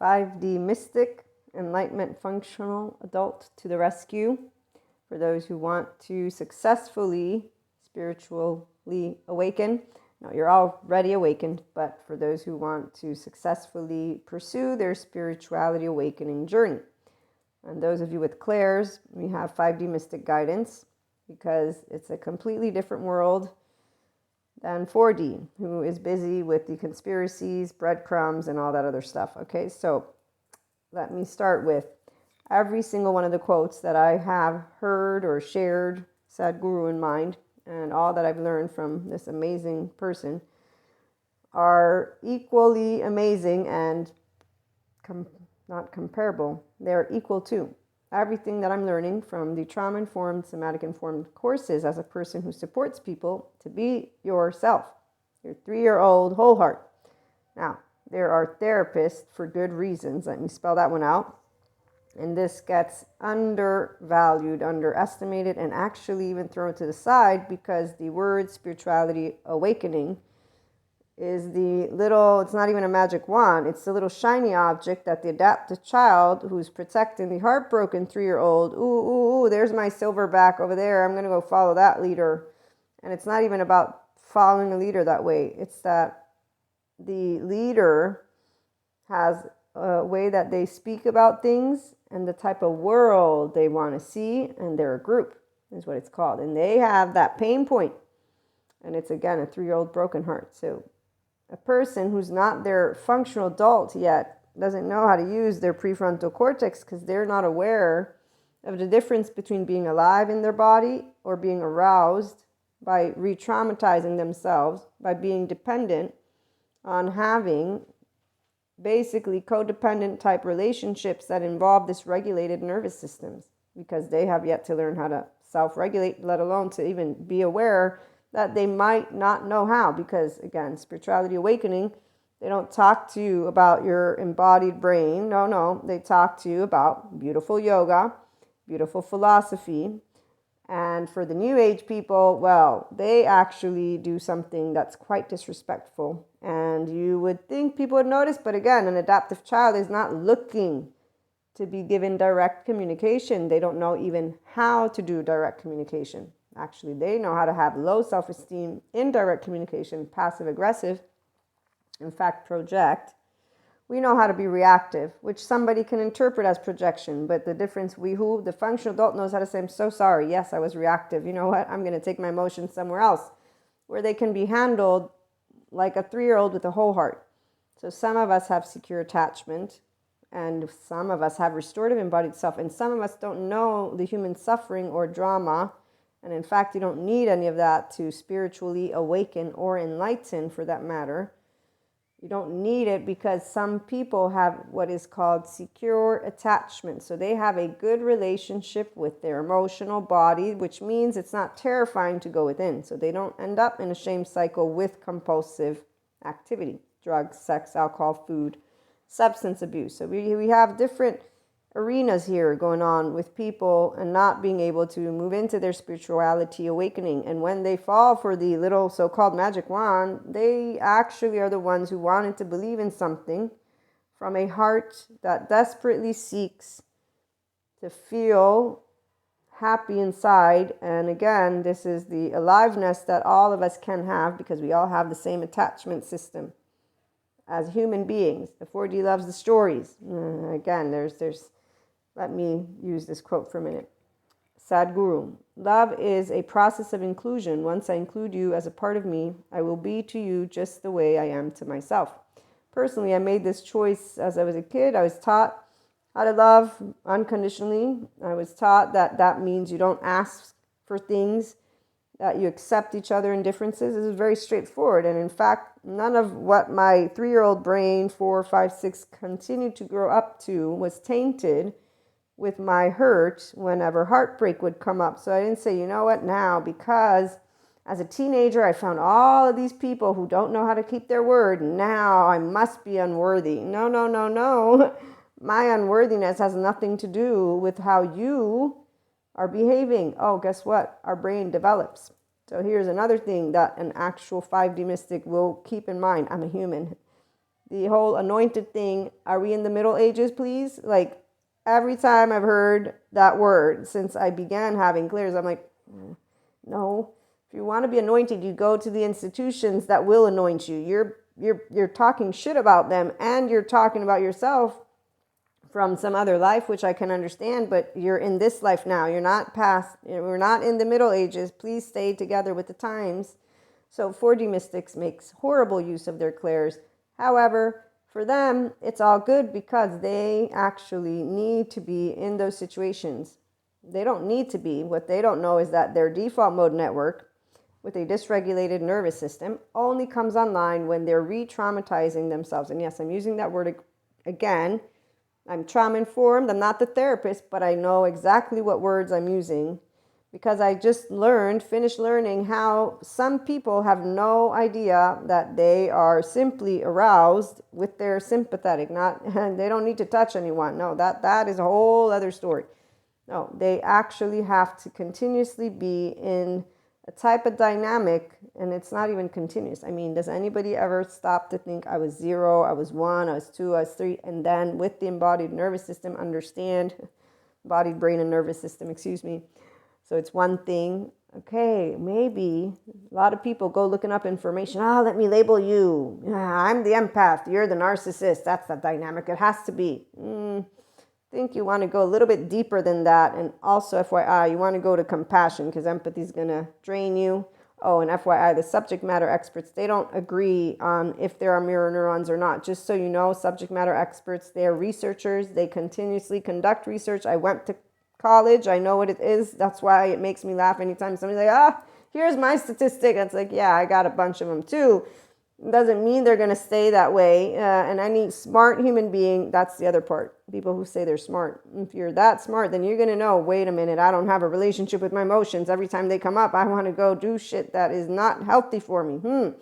5D mystic, Enlightenment functional adult to the rescue. For those who want to successfully spiritually awaken. Now, you're already awakened, but for those who want to successfully pursue their spirituality awakening journey. And those of you with clairs, we have 5D mystic guidance because it's a completely different world than 4D, who is busy with the conspiracies, breadcrumbs, and all that other stuff. Okay, so let me start with every single one of the quotes that I have heard or shared Sadhguru in mind, and all that I've learned from this amazing person are equally amazing and not comparable. They're equal to everything that I'm learning from the trauma-informed, somatic-informed courses as a person who supports people to be yourself, your 3-year-old whole heart. Now, there are therapists for good reasons. Let me spell that one out. And this gets undervalued, underestimated, and actually even thrown to the side because the word spirituality awakening is the little, it's not even a magic wand, it's the little shiny object that the adaptive child who's protecting the heartbroken 3-year-old, ooh, there's my silverback over there, I'm going to go follow that leader. And it's not even about following a leader that way. It's that the leader has a way that they speak about things and the type of world they want to see, and they're a group is what it's called. And they have that pain point. And it's, again, a 3-year-old broken heart. So a person who's not their functional adult yet doesn't know how to use their prefrontal cortex because they're not aware of the difference between being alive in their body or being aroused by re-traumatizing themselves, by being dependent on having basically codependent type relationships that involve dysregulated nervous systems, because they have yet to learn how to self-regulate, let alone to even be aware that they might not know how. Because, again, spirituality awakening, they don't talk to you about your embodied brain. No, they talk to you about beautiful yoga, beautiful philosophy. And for the new age people, well, they actually do something that's quite disrespectful. And you would think people would notice, but again, an adaptive child is not looking to be given direct communication. They don't know even how to do direct communication. Actually, they know how to have low self-esteem, indirect communication, passive-aggressive, in fact, project. We know how to be reactive, which somebody can interpret as projection. But the difference, the functional adult knows how to say, I'm so sorry. Yes, I was reactive. You know what? I'm going to take my emotions somewhere else, where they can be handled like a 3-year-old with a whole heart. So some of us have secure attachment, and some of us have restorative embodied self, and some of us don't know the human suffering or drama. And in fact, you don't need any of that to spiritually awaken or enlighten, for that matter. You don't need it because some people have what is called secure attachment. So they have a good relationship with their emotional body, which means it's not terrifying to go within. So they don't end up in a shame cycle with compulsive activity, drugs, sex, alcohol, food, substance abuse. So we have different arenas here going on with people and not being able to move into their spirituality awakening. And when they fall for the little so-called magic wand, they actually are the ones who wanted to believe in something from a heart that desperately seeks to feel happy inside. And again, this is the aliveness that all of us can have because we all have the same attachment system as human beings. The 4D loves the stories. Again, there's let me use this quote for a minute. Sadhguru, love is a process of inclusion. Once I include you as a part of me, I will be to you just the way I am to myself. Personally, I made this choice as I was a kid. I was taught how to love unconditionally. I was taught that means you don't ask for things, that you accept each other in differences. This is very straightforward. And in fact, none of what my 3-year-old brain, 4, 5, 6, continued to grow up to was tainted with my hurt whenever heartbreak would come up. So I didn't say, you know what, now, because as a teenager, I found all of these people who don't know how to keep their word. Now I must be unworthy. No. My unworthiness has nothing to do with how you are behaving. Oh, guess what? Our brain develops. So here's another thing that an actual 5D mystic will keep in mind. I'm a human. The whole anointed thing, are we in the Middle Ages, please? Like, every time I've heard that word since I began having clears, I'm like, no. If you want to be anointed, you go to the institutions that will anoint you. You're talking shit about them, and you're talking about yourself from some other life, which I can understand, but you're in this life now. You're not past, we're not in the Middle Ages. Please stay together with the times. So 4D mystics makes horrible use of their clairs. However, for them, it's all good because they actually need to be in those situations. They don't need to be. What they don't know is that their default mode network with a dysregulated nervous system only comes online when they're re-traumatizing themselves. And yes, I'm using that word again. I'm trauma-informed. I'm not the therapist, but I know exactly what words I'm using because I just finished learning how some people have no idea that they are simply aroused with their sympathetic, and they don't need to touch anyone. No, that is a whole other story. No, they actually have to continuously be in a type of dynamic, and it's not even continuous. I mean, does anybody ever stop to think I was 0, I was 1, I was 2, I was 3, and then with the embodied nervous system understand, body, brain, and nervous system, excuse me. So it's one thing. Okay, maybe a lot of people go looking up information. Let me label you. I'm the empath. You're the narcissist. That's the dynamic. It has to be. I think you want to go a little bit deeper than that. And also, FYI, you want to go to compassion because empathy is going to drain you. Oh, and FYI, the subject matter experts, they don't agree on if there are mirror neurons or not. Just so you know, subject matter experts, they are researchers. They continuously conduct research. I went to college. I know what it is. That's why it makes me laugh anytime somebody's like, here's my statistic. It's like, yeah, I got a bunch of them too. It doesn't mean they're going to stay that way. And any smart human being, that's the other part. People who say they're smart. If you're that smart, then you're going to know, wait a minute, I don't have a relationship with my emotions. Every time they come up, I want to go do shit that is not healthy for me.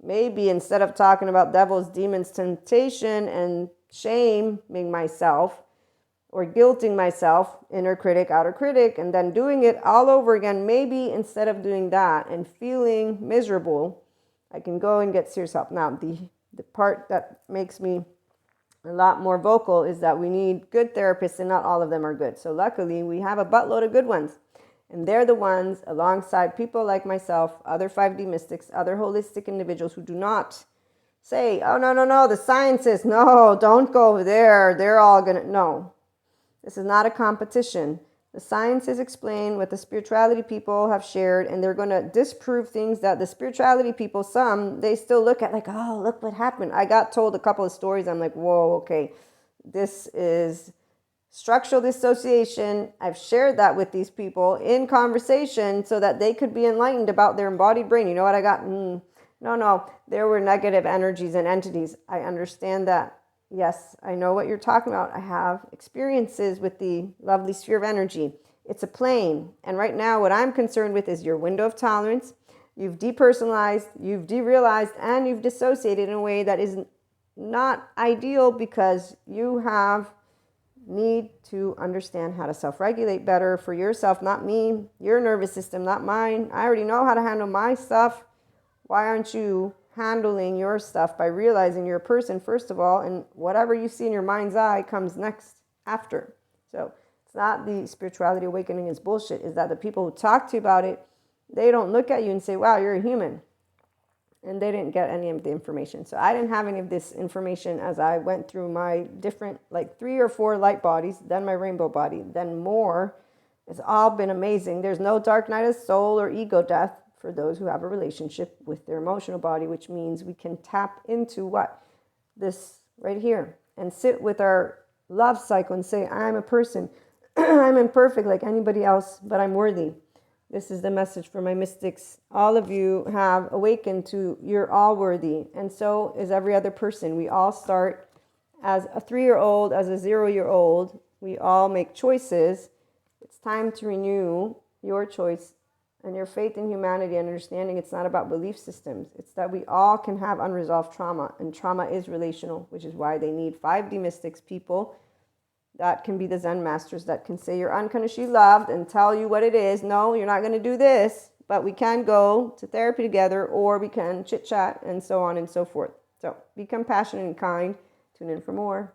Maybe instead of talking about devils, demons, temptation, and shaming myself, or guilting myself, inner critic, outer critic, and then doing it all over again, maybe instead of doing that and feeling miserable, I can go and get serious help. Now, the part that makes me a lot more vocal is that we need good therapists, and not all of them are good. So luckily, we have a buttload of good ones. And they're the ones, alongside people like myself, other 5D mystics, other holistic individuals who do not say, oh, no, the scientists, no, don't go over there. They're all going to, no. This is not a competition. The sciences explain what the spirituality people have shared, and they're going to disprove things that the spirituality people, they still look at like, oh, look what happened. I got told a couple of stories. I'm like, whoa, okay, this is structural dissociation. I've shared that with these people in conversation so that they could be enlightened about their embodied brain. You know what I got? No, there were negative energies and entities. I understand that. Yes, I know what you're talking about. I have experiences with the lovely sphere of energy. It's a plane. And right now, what I'm concerned with is your window of tolerance. You've depersonalized, you've derealized, and you've dissociated in a way that is not ideal because you need to understand how to self-regulate better for yourself, not me, your nervous system, not mine. I already know how to handle my stuff. Why aren't you handling your stuff by realizing you're a person, first of all, and whatever you see in your mind's eye comes next after. So it's not the spirituality awakening is bullshit. Is that the people who talk to you about it, they don't look at you and say, wow, you're a human. And they didn't get any of the information. So I didn't have any of this information as I went through my different, like 3 or 4 light bodies, then my rainbow body, then more. It's all been amazing. There's no dark night of soul or ego death for those who have a relationship with their emotional body, which means we can tap into what? This right here and sit with our love cycle and say, I'm a person. I'm imperfect like anybody else, but I'm worthy. This is the message for my mystics. All of you have awakened to you're all worthy, and so is every other person. We all start as a 3-year-old, as a 0-year-old. We all make choices. It's time to renew your choice and your faith in humanity and understanding it's not about belief systems. It's that we all can have unresolved trauma, and trauma is relational, which is why they need 5D mystics, people that can be the Zen masters that can say you're unconditionally loved and tell you what it is. No, you're not going to do this, but we can go to therapy together, or we can chit chat and so on and so forth. So be compassionate and kind. Tune in for more.